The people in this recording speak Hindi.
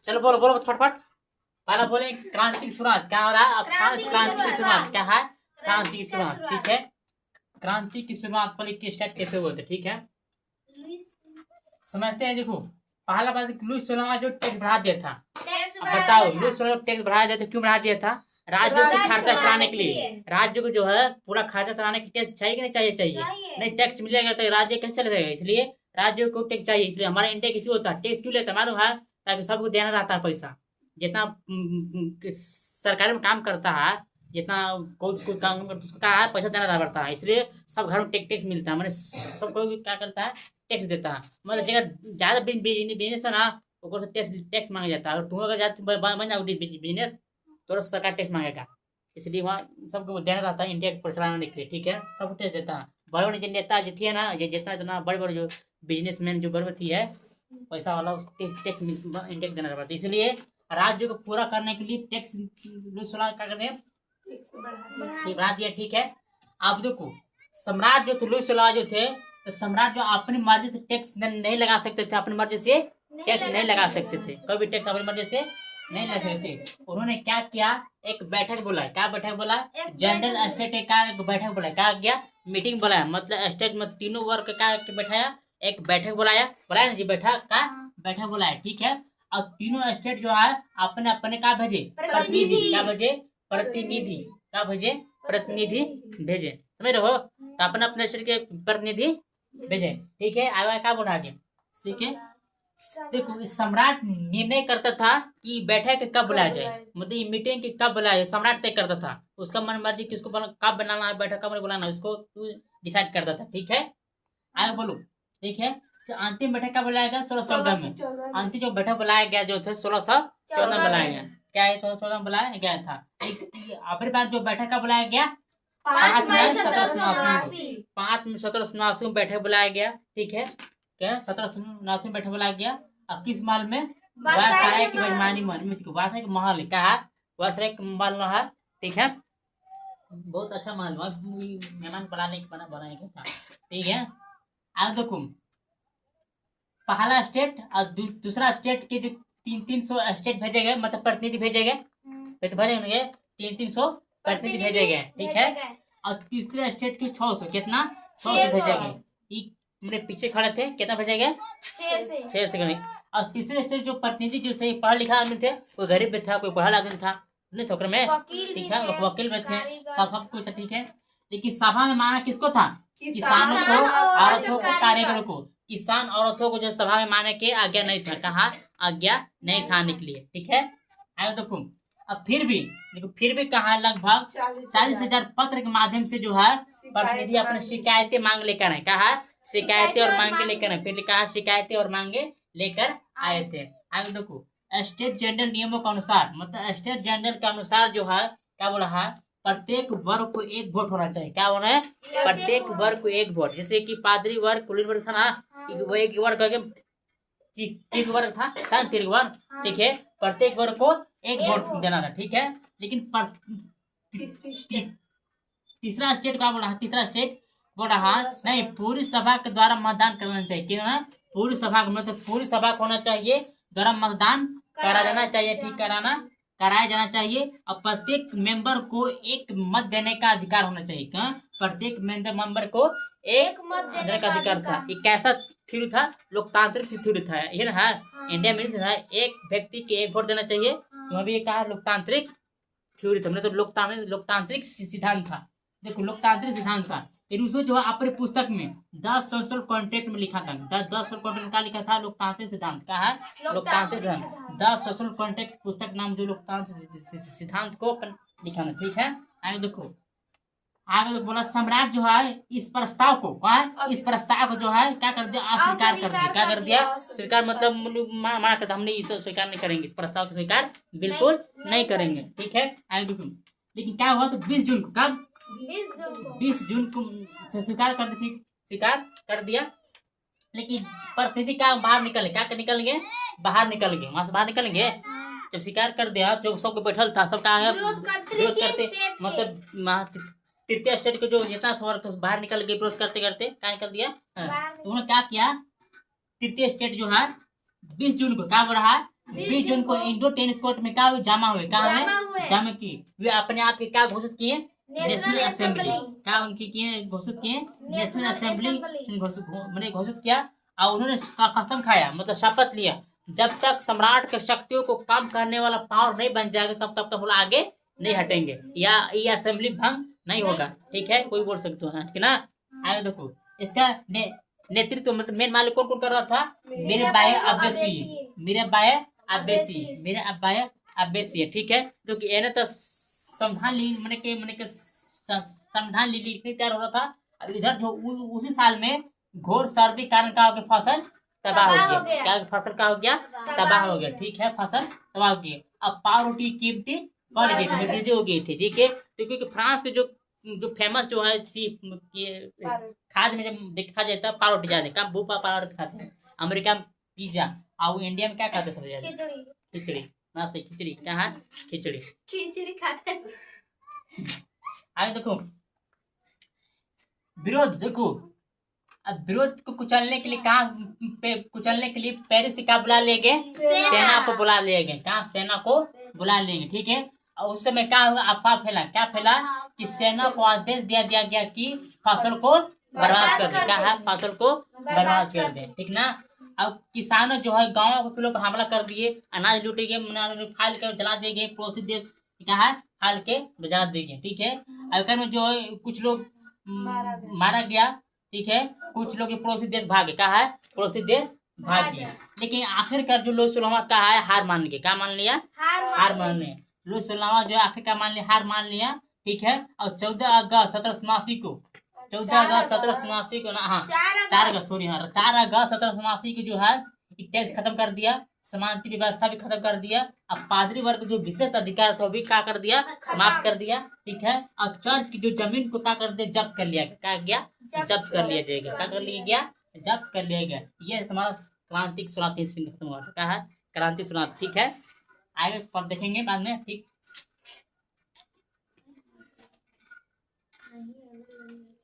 चलो बोलो बोलो फटफट। पहला बोले क्रांति की शुरुआत क्या हो रहा है अब? क्रांति की शुरुआत क्या है? क्रांति की शुरुआत, ठीक है। क्रांति की शुरुआत पर की स्टार्ट कैसे हुए थे, ठीक है, समझते हैं। देखो पहला बात, लुईस 16वां जो टैक्स बढ़ा दिया था। अब बताओ लुईस 16वां टैक्स बढ़ाया दिया था, क्यों बढ़ा दिया था? राज्यों को खर्चा चलाने के लिए। राज्य को जो है पूरा खर्चा चलाने के लिए टैक्स चाहिए कि नहीं चाहिए? चाहिए। नहीं टैक्स मिलेगा तो राज्य कैसे चलेगा? इसलिए राज्यों को टैक्स चाहिए। इसलिए हमारा इंडिया किसी होता है टैक्स क्यों लेता है मालूम है? ताकि सबको देना रहता है पैसा। जितना सरकार में काम करता है, जितना कोई काम करता है उसको क्या है, पैसा देना पड़ता है। इसलिए सब घर में टैक्स मिलता है, मैंने सबको भी क्या करता है, टैक्स देता है। मतलब जगह ज्यादा बिजनेस है ना, ऊपर से टैक्स टैक्स मांगा जाता है। अगर तुम अगर ज्यादा बन जाओ बिजनेस तो सरकार टैक्स मांगेगा। इसलिए वहाँ सबको देना रहता है इंडिया को चलाने के लिए, ठीक है, सबको टैक्स देता है। बड़े बड़े जो नेता जितनी है ना, ये जितना जितना बड़े बड़े जो बिजनेसमैन जो बड़ी बड़ी है पैसा वाला, उसको टैक्स इंडिया को देना पड़ता है। इसलिए राज्य को पूरा करने के लिए टैक्स क्या करते हैं, बढ़ा दिया, ठीक है। अब देखो सम्राट जो थे लुई सलाह जो थे, तो सम्राट जो अपनी मर्जी से टैक्स नहीं लगा सकते थे, अपनी मर्जी से टैक्स नहीं लगा सकते थे, कोई भी टैक्स अपनी मर्जी से नहीं लगा सकते थे। उन्होंने क्या किया, एक बैठक बुलाया। क्या बैठक बुला? जनरल स्टेट का एक बैठक बुलाया। क्या किया? मीटिंग बुलाया। मतलब स्टेट में तीनों वर्ग का बैठाया, एक बैठक बुलाया। बुलाया ना जी, बैठक का बैठक बुलाया, ठीक है। और तीनों स्टेट जो है अपने अपने का भेजे प्रतिनिधि। क्या भेजे? प्रतिनिधि। क्या भेजे? प्रतिनिधि भेजे, समझ रहे हो? तो अपने अपने स्टेट के प्रतिनिधि भेजे, ठीक है। आगे क्या बोला आगे, ठीक है। देखो इस सम्राट निर्णय करता था कि बैठक कब बुलाया जाए, मतलब ये मीटिंग की कब बुलाया जाए, सम्राट तय करता था। उसका मन मर्जी किसको कब बनाना है बैठक, कब बुलाना है, उसको डिसाइड करता था, ठीक है। आगे बोलो, ठीक है। तो अंतिम बैठक कब बुलाया गया? 1614 में। अंतिम जो बैठक बुलाया गया जो थे 1614 में बुलाया गया। क्या है? 1614 में बुलाया गया था। अपने पास जो बैठक का बुलाया गया 5 मई 1789। 5 मई 1789 में बैठक बुलाया गया, ठीक है। क्या 1789 में बैठक बुलाया गया। अब किस महल में? वायसराय की बेईमानी वायसराय का महल क्या है? वायसराय का महल है, ठीक है। बहुत अच्छा महल मेहमान बनाने बनाने का था, ठीक है। आगे देखो पहला स्टेट और दूसरा स्टेट के जो 300 स्टेट भेजे गए, मतलब प्रतिनिधि भेजे गए, तो भेजेंगे 300 प्रतिनिधि भेजे गए, ठीक है। और तीसरे स्टेट के 600, कितना? 600 भेजे गए। मेरे पीछे खड़े थे, कितना भेजे गए? 600 गए। और तीसरे स्टेट जो प्रतिनिधि जो सही पढ़ा लिखा आदमी थे, कोई गरीब भी था, कोई पढ़ा आदमी था, नहीं ठोकर में, ठीक है, वकील भी थे, सब कुछ था, ठीक है। लेकिन सभा में माना किसको था? किसानों को, औरतों को, कारीगरों को। किसान औरतों को जो सभा में माने के आज्ञा नहीं था, कहा आज्ञा नहीं था आने के लिए, ठीक है। आगे देखो अब फिर भी देखो, फिर भी कहा लगभग 40,000 पत्र के माध्यम से जो है प्रतिनिधि अपने शिकायतें मांग लेकर आए। कहा शिकायतें और मांगे लेकर आए, फिर कहा शिकायतें और मांगे लेकर आए थे। आगे देखो स्टेट जनरल नियमों के अनुसार, मतलब स्टेट जनरल के अनुसार जो है क्या बोला है, प्रत्येक वर्ग को एक वोट होना चाहिए। क्या होना है? प्रत्येक वर्ग को एक वोट। जैसे कि पादरी वर्ग, कुलीन वर्ग था ना, वो एक वर्ग तीन वर्ग था, तीन वर्ग, ठीक है। प्रत्येक वर्ग को एक वोट देना था, ठीक है। लेकिन तीसरा स्टेट क्या बोला? तीसरा स्टेट बोल रहा नहीं, पूरी सभा के द्वारा मतदान करना चाहिए। क्यों? पूरी सभा मतलब पूरी सभा को होना चाहिए द्वारा मतदान करा जाना चाहिए, ठीक कराया जाना चाहिए। और प्रत्येक मेंबर को एक मत देने का अधिकार होना चाहिए। क्या? प्रत्येक मेंबर को एक मत देने का अधिकार था। ये कैसा थ्योरी था? लोकतांत्रिक थ्योरी था, ये ना है। इंडिया में एक व्यक्ति के एक वोट देना चाहिए, तो अभी ये कहा लोकतांत्रिक थ्योरी था, मतलब लोकतांत्रिक सिद्धांत था। देखो लोकतांत्रिक सिद्धांत था। रूसो जो है अपने पुस्तक में 10 सोशल कॉन्ट्रैक्ट में लिखा था। 10 सोशल कॉन्ट्रैक्ट में क्या लिखा था? लोकतांत्रिक सिद्धांत। क्या है? लोकतांत्रिक सिद्धांत। 10 सोशल कॉन्ट्रैक्ट पुस्तक नाम जो लोकतांत्रिक सिद्धांत को लिखा है, ठीक है। आगे देखो आगे तो बोला सम्राट जो है इस प्रस्ताव को इस प्रस्ताव को जो है क्या कर दिया? अस्वीकार कर दिया। क्या कर दिया? स्वीकार मतलब माना करता, हमने इसे स्वीकार नहीं करेंगे, इस प्रस्ताव को स्वीकार बिल्कुल नहीं करेंगे, ठीक है। आगे देखो लेकिन क्या हुआ तो 20 जून को, कब? 20 जून को से स्वीकार कर दिया, ठीक, स्वीकार कर दिया। लेकिन प्रतिनिधि क्या बाहर निकले? क्या निकल गए? बाहर निकल गए, वहां से बाहर निकलेंगे। जब स्वीकार कर दिया जो सब बैठल था, सब क्या विरोध करते, मतलब तृतीय स्टेट को जो जितना था बाहर निकल गए विरोध करते करते, क्या निकल दिया। तो उन्होंने क्या किया? तृतीय स्टेट जो है 20 जून को क्या हो रहा है, 20 जून को इंडो टेनिस कोर्ट में क्या हुए, जमा हुए, क्या है जमा की, वे अपने आप के क्या घोषित किए, नेशनल असेंबली, क्या उनकी किए घोषित किए, नेशनल असेंबली मैंने घोषित किया। और उन्होंने कसम खाया, मतलब शपथ लिया, जब तक सम्राट के शक्तियों को कम करने वाला पावर नहीं बन जाएगा तब तक वो लोग आगे नहीं हटेंगे, या ये असेंबली भंग नहीं होगा। ठीक है, कोई बोल सकते हो, ठीक है ना। आगे देखो, इसका नेतृत्व मतलब मेन मालिक कौन कौन कर रहा था, मेरे बाय अब्बासी, मेरे बाय अब्बासी, मेरे बाय अब्बासी है। ठीक है, तो कि ये ना तो मैंने के संविधान लिखने तैयार हो रहा था। और इधर जो उसी साल में घोर सर्दी कारण का हो गया, फसल तबाह हो गया, क्या फसल का हो गया, तबाह हो गया। ठीक है, फसल तबाह हो गई। अब पाव रोटी की कीमती बढ़ गई थी, वृद्धि हो गई थी। ठीक है, तो क्योंकि फ्रांस के जो फेमस जो है खाद्य में जब देखा जाता है पाव रोटी ज्यादा कम भूपा पाव रोटी खाते हैं, अमेरिका में पिज्जा, और इंडिया में क्या खाते हैं सबसे ज्यादा, खिचड़ी। ना सही, खिचड़ी क्या है, खिचड़ी खाते हैं। आगे देखो, विरोध देखो, अब विरोध को कुचलने के लिए कहाँ पे कुचलने के लिए पेरिस से क्या बुला लेंगे, सेना को बुला लेंगे, कहाँ सेना को बुला लेंगे। ठीक है, और उस समय क्या होगा, अफवाह फैला, क्या फैला कि सेना को आदेश दिया गया कि फसल को बर्बाद कर दे, क्या है, फसल को बर्बाद कर दे। ठीक ना। अब किसान जो है गाँव के लोग पर हमला कर दिए, अनाज लूटेंगे, फाल कर जला देंगे, पड़ोसी देश क्या है फाल के जला देंगे। ठीक है, अगर में जो है कुछ लोग मारा गया। ठीक है, कुछ लोग पड़ोसी देश भागे, क्या है, पड़ोसी देश भाग गए। लेकिन आखिरकार जो लुई सलामा का है हार मान गए, क्या मान लिया, हार मान लिया। लुई सलामा जो है आखिरकार मान लिया, हार मान लिया। ठीक है, और 14 अगस्त 1787 को, 14 अगस्त 1787 को ना, हाँ 4 अगस्त, सॉरी, हाँ 4 अगस्त 1787 को जो है टैक्स खत्म कर दिया, समानती व्यवस्था भी खत्म कर दिया। अब पादरी वर्ग जो विशेष अधिकार था वो भी क्या कर दिया, समाप्त कर दिया। ठीक है, और चर्च की जो जमीन को क्या कर दिया, जब्त कर लिया, क्या गया, जब्त कर लिया जाएगा, क्या कर लिया गया, जब्त कर लिया गया। ये तुम्हारा क्रांति की शुरुआत इसमें खत्म हुआ था, क्या है, क्रांति शुरुआत। ठीक है, आगे पर देखेंगे बाद में। ठीक।